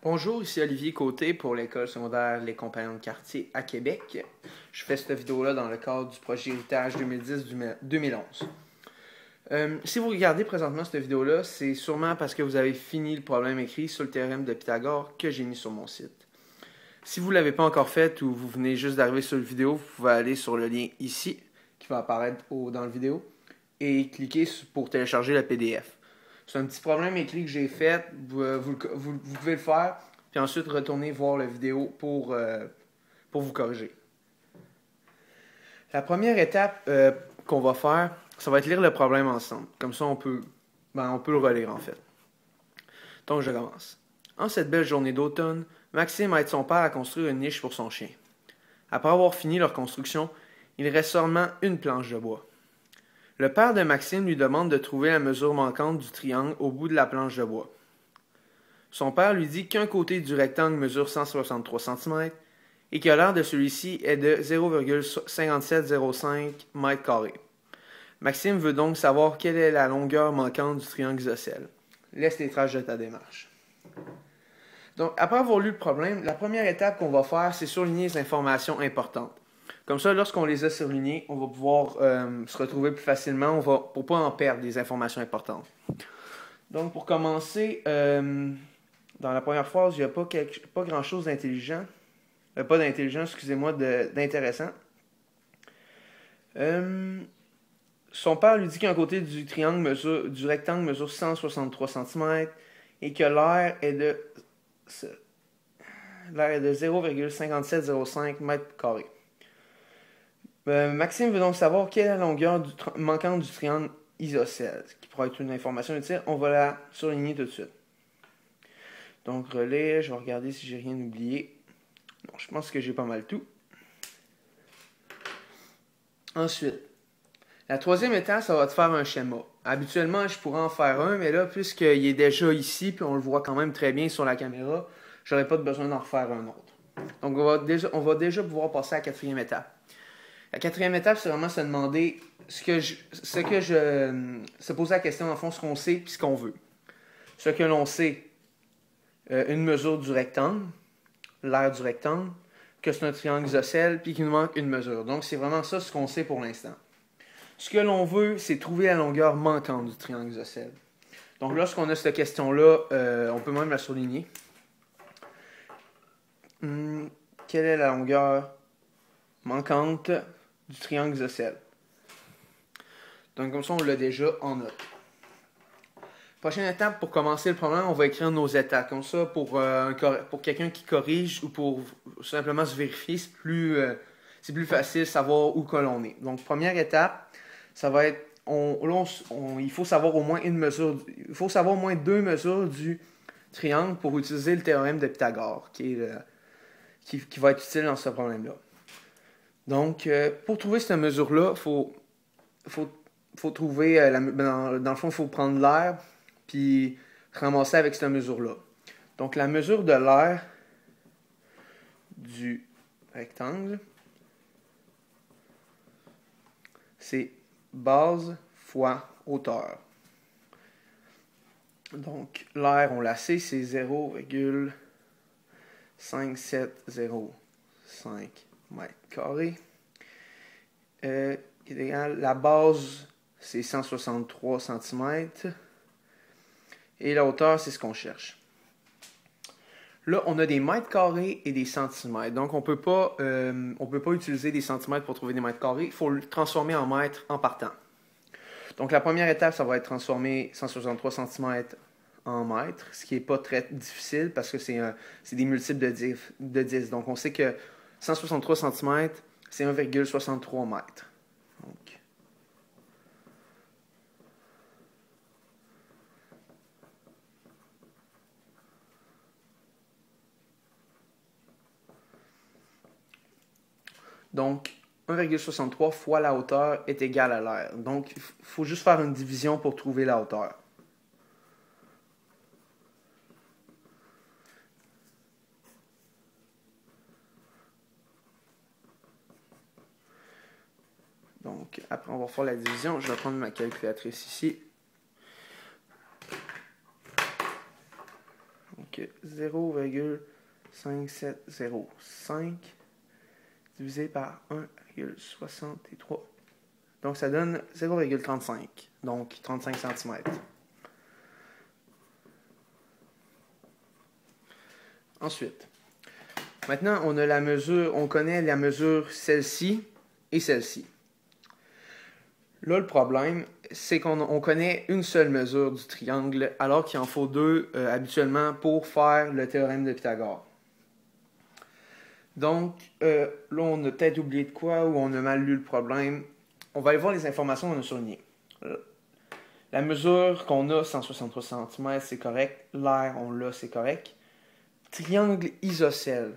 Bonjour, ici Olivier Côté pour l'école secondaire Les Compagnons de quartier à Québec. Je fais cette vidéo-là dans le cadre du projet Héritage 2010-2011. Si vous regardez présentement cette vidéo-là, c'est sûrement parce que vous avez fini le problème écrit sur le théorème de Pythagore que j'ai mis sur mon site. Si vous ne l'avez pas encore fait ou vous venez juste d'arriver sur la vidéo, vous pouvez aller sur le lien ici qui va apparaître dans la vidéo et cliquer pour télécharger le PDF. C'est un petit problème écrit que j'ai fait, vous pouvez le faire, puis ensuite retourner voir la vidéo pour vous corriger. La première étape qu'on va faire, ça va être lire le problème ensemble. Comme ça, on peut le relire en fait. Donc, je commence. En cette belle journée d'automne, Maxime aide son père à construire une niche pour son chien. Après avoir fini leur construction, il reste seulement une planche de bois. Le père de Maxime lui demande de trouver la mesure manquante du triangle au bout de la planche de bois. Son père lui dit qu'un côté du rectangle mesure 163 cm et que l'aire de celui-ci est de 0,5705 m². Maxime veut donc savoir quelle est la longueur manquante du triangle isocèle. Laisse les traces de ta démarche. Donc, après avoir lu le problème, la première étape qu'on va faire, c'est surligner les informations importantes. Comme ça, lorsqu'on les a surlignées, on va pouvoir se retrouver plus facilement pour ne pas en perdre des informations importantes. Donc, pour commencer, dans la première phrase, il n'y a pas grand-chose d'intelligent. Pas d'intelligent, excusez-moi, d'intéressant. Son père lui dit qu'un côté du rectangle mesure 163 cm et que l'aire est de 0,5705 m². Maxime veut donc savoir quelle est la longueur manquante du triangle isocèle, ce qui pourrait être une information utile. On va la surligner tout de suite. Donc, relais, je vais regarder si j'ai rien oublié. Non, je pense que j'ai pas mal tout. Ensuite, la troisième étape, ça va te faire un schéma. Habituellement, je pourrais en faire un, mais là, puisqu'il est déjà ici, puis on le voit quand même très bien sur la caméra, j'aurais pas besoin d'en refaire un autre. Donc, on va déjà pouvoir passer à la quatrième étape. La quatrième étape, c'est vraiment se demander se poser la question, en fond, ce qu'on sait puis ce qu'on veut. Ce que l'on sait, une mesure du rectangle, l'aire du rectangle, que c'est un triangle isocèle, puis qu'il nous manque une mesure. Donc, c'est vraiment ça ce qu'on sait pour l'instant. Ce que l'on veut, c'est trouver la longueur manquante du triangle isocèle. Donc, lorsqu'on a cette question-là, on peut même la souligner. Quelle est la longueur manquante du triangle isocèle? Donc, comme ça, on l'a déjà en note. Prochaine étape, pour commencer le problème, on va écrire nos états. Comme ça, pour quelqu'un qui corrige ou pour simplement se vérifier, c'est plus facile de savoir où que l'on est. Donc, première étape, ça va être, il faut savoir au moins deux mesures du triangle pour utiliser le théorème de Pythagore, qui va être utile dans ce problème-là. Donc, pour trouver cette mesure-là, faut trouver, dans le fond, il faut prendre l'aire puis ramasser avec cette mesure-là. Donc, la mesure de l'aire du rectangle, c'est base fois hauteur. Donc, l'aire, on la sait, c'est 0,5705 m². La base, c'est 163 cm. Et la hauteur, c'est ce qu'on cherche. Là, on a des mètres carrés et des centimètres. Donc, on ne peut pas utiliser des centimètres pour trouver des mètres carrés. Il faut le transformer en mètres en partant. Donc, la première étape, ça va être transformer 163 cm en mètres, ce qui n'est pas très difficile parce que c'est des multiples de 10. Donc, on sait que 163 cm, c'est 1,63 m. Donc, 1,63 fois la hauteur est égal à l'aire. Donc, il faut juste faire une division pour trouver la hauteur. Donc, après, on va faire la division. Je vais prendre ma calculatrice ici. OK. Donc 0,5705 divisé par 1,63. Donc ça donne 0,35. Donc 35 cm. Ensuite, maintenant on a la mesure, on connaît la mesure celle-ci et celle-ci. Là, le problème, c'est qu'on connaît une seule mesure du triangle, alors qu'il en faut deux habituellement pour faire le théorème de Pythagore. Donc, là, on a peut-être oublié de quoi ou on a mal lu le problème. On va aller voir les informations qu'on a surlignées. La mesure qu'on a, 163 cm, c'est correct. L'air, on l'a, c'est correct. Triangle isocèle.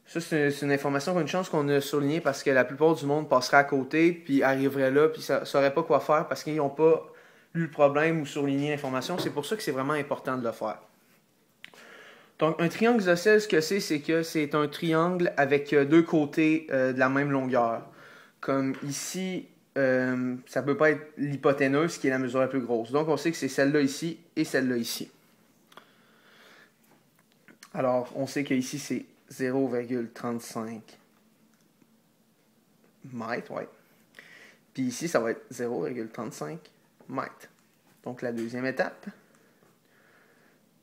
Ça, c'est une information qu'on a une chance qu'on a surlignée parce que la plupart du monde passerait à côté, puis arriverait là, puis ne saurait pas quoi faire parce qu'ils n'ont pas lu le problème ou surligné l'information. C'est pour ça que c'est vraiment important de le faire. Donc, un triangle isocèle, ce que c'est que c'est un triangle avec deux côtés de la même longueur. Comme ici, ça ne peut pas être l'hypoténuse qui est la mesure la plus grosse. Donc, on sait que c'est celle-là ici et celle-là ici. Alors, on sait qu'ici, c'est 0,35 mètres, ouais. Puis ici, ça va être 0,35 mètres. Donc, la deuxième étape,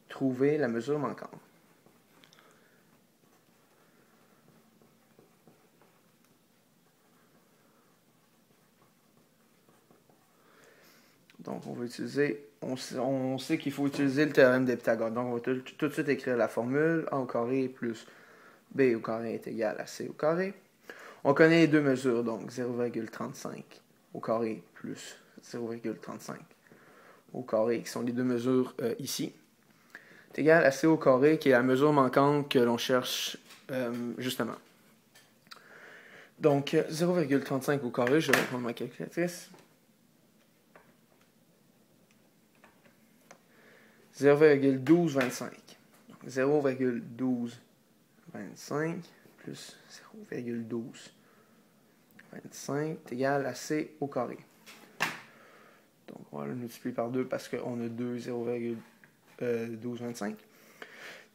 trouver la mesure manquante. Donc, on va utiliser, on sait qu'il faut utiliser le théorème de Pythagore. Donc, on va tout de suite écrire la formule A au carré plus B au carré est égal à C au carré. On connaît les deux mesures, donc 0,35 au carré plus 0,35 au carré, qui sont les deux mesures ici. C'est égal à C au carré, qui est la mesure manquante que l'on cherche justement. Donc, 0,35 au carré, je vais prendre ma calculatrice. 0,1225. 0,1225 plus 0,1225 est égal à C au carré. Donc, on va le multiplier par 2 parce qu'on a 2 0,1225.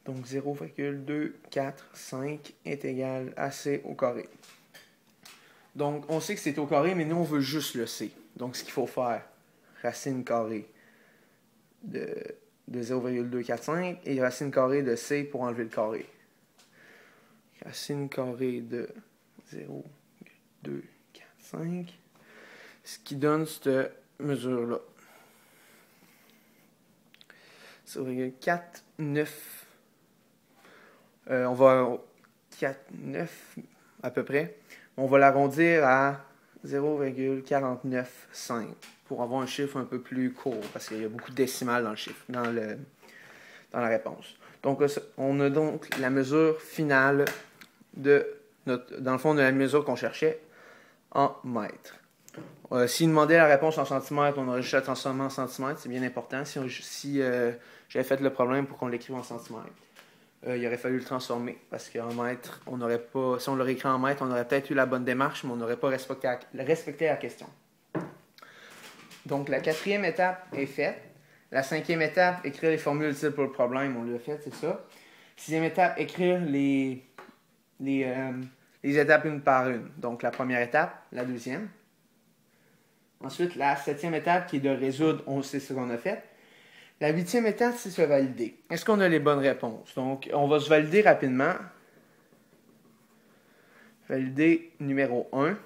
Donc, 0,245 est égal à C au carré. Donc, on sait que c'est au carré, mais nous, on veut juste le C. Donc, ce qu'il faut faire, racine carrée de 0,245 et racine carrée de C pour enlever le carré. Racine carrée de 0,245, ce qui donne cette mesure-là. 0,49. On va 4,9 à peu près. On va l'arrondir à 0,495 pour avoir un chiffre un peu plus court parce qu'il y a beaucoup de décimales dans le chiffre, dans la réponse. Donc, on a donc la mesure finale dans le fond, de la mesure qu'on cherchait en mètres. S'il demandait la réponse en centimètres, on aurait juste à transformer en centimètres. C'est bien important. Si j'avais fait le problème pour qu'on l'écrive en centimètres, il aurait fallu le transformer parce qu'en mètres, on n'aurait pas. Si on l'aurait écrit en mètres, on aurait peut-être eu la bonne démarche, mais on n'aurait pas respecté la question. Donc, la quatrième étape est faite. La cinquième étape, écrire les formules utiles pour le problème, on l'a fait, c'est ça. Sixième étape, écrire les étapes une par une. Donc, la première étape, la deuxième. Ensuite, la septième étape qui est de résoudre, on sait ce qu'on a fait. La huitième étape, c'est se valider. Est-ce qu'on a les bonnes réponses? Donc, on va se valider rapidement. Valider numéro 1.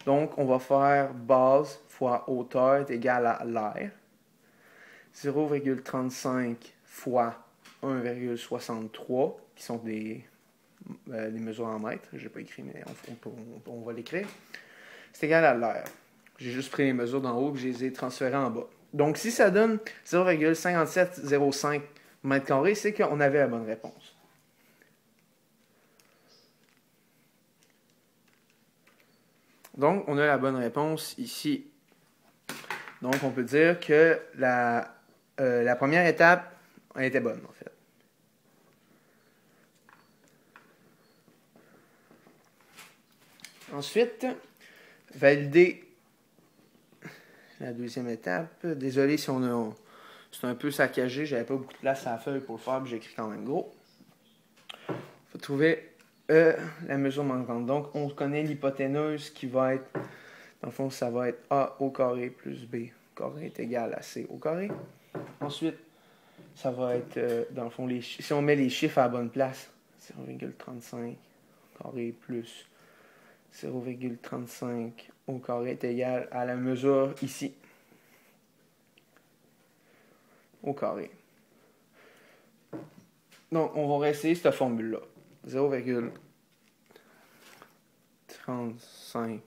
Donc, on va faire base fois hauteur est égal à l'air. 0,35 fois 1,63, qui sont des mesures en mètres. Je n'ai pas écrit, mais on va l'écrire. C'est égal à l'air. J'ai juste pris les mesures d'en haut et je les ai transférées en bas. Donc, si ça donne 0,5705 mètres carrés, c'est qu'on avait la bonne réponse. Donc, on a la bonne réponse ici. Donc, on peut dire que la première étape, elle était bonne, en fait. Ensuite, valider la deuxième étape. Désolé si on C'est un peu saccagé, j'avais pas beaucoup de place à la feuille pour le faire, puis j'ai écrit quand même gros. Il faut trouver la mesure manquante. Donc, on connaît l'hypoténuse qui va être, dans le fond, ça va être A au carré plus B au carré est égal à C au carré. Ensuite, ça va être, dans le fond, si on met les chiffres à la bonne place, 0,35 au carré plus 0,35 au carré est égal à la mesure ici, au carré. Donc, on va réessayer cette formule-là. 0,35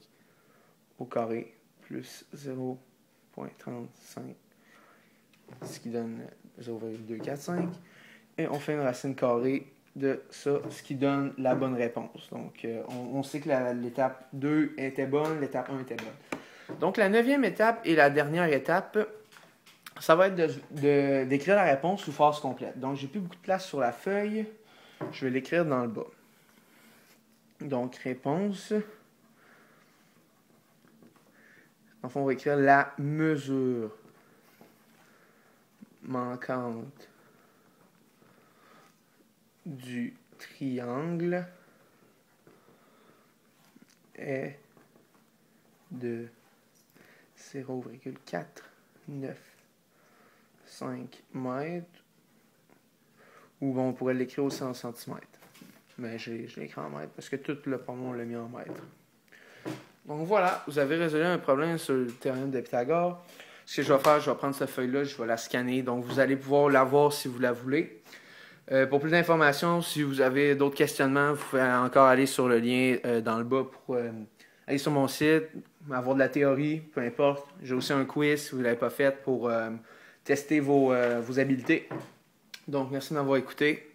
au carré plus 0,35, ce qui donne 0,245. Et on fait une racine carrée de ça, ce qui donne la bonne réponse. Donc, on sait que l'étape 2 était bonne, l'étape 1 était bonne. Donc, la 9e étape et la dernière étape, ça va être d'écrire la réponse sous phrase complète. Donc, j'ai plus beaucoup de place sur la feuille. Je vais l'écrire dans le bas. Donc, réponse. Enfin, on va écrire la mesure manquante du triangle est de 0,495 mètres, ou bon, on pourrait l'écrire aussi en centimètres. Mais je l'écris en mètres parce que tout le pomme, on l'a mis en mètres. Donc voilà, vous avez résolu un problème sur le théorème de Pythagore. Ce que je vais faire, je vais prendre cette feuille-là, je vais la scanner. Donc vous allez pouvoir la voir si vous la voulez. Pour plus d'informations, si vous avez d'autres questionnements, vous pouvez encore aller sur le lien dans le bas pour aller sur mon site, avoir de la théorie, peu importe. J'ai aussi un quiz si vous ne l'avez pas fait pour tester vos habiletés. Donc merci de m'avoir écouté.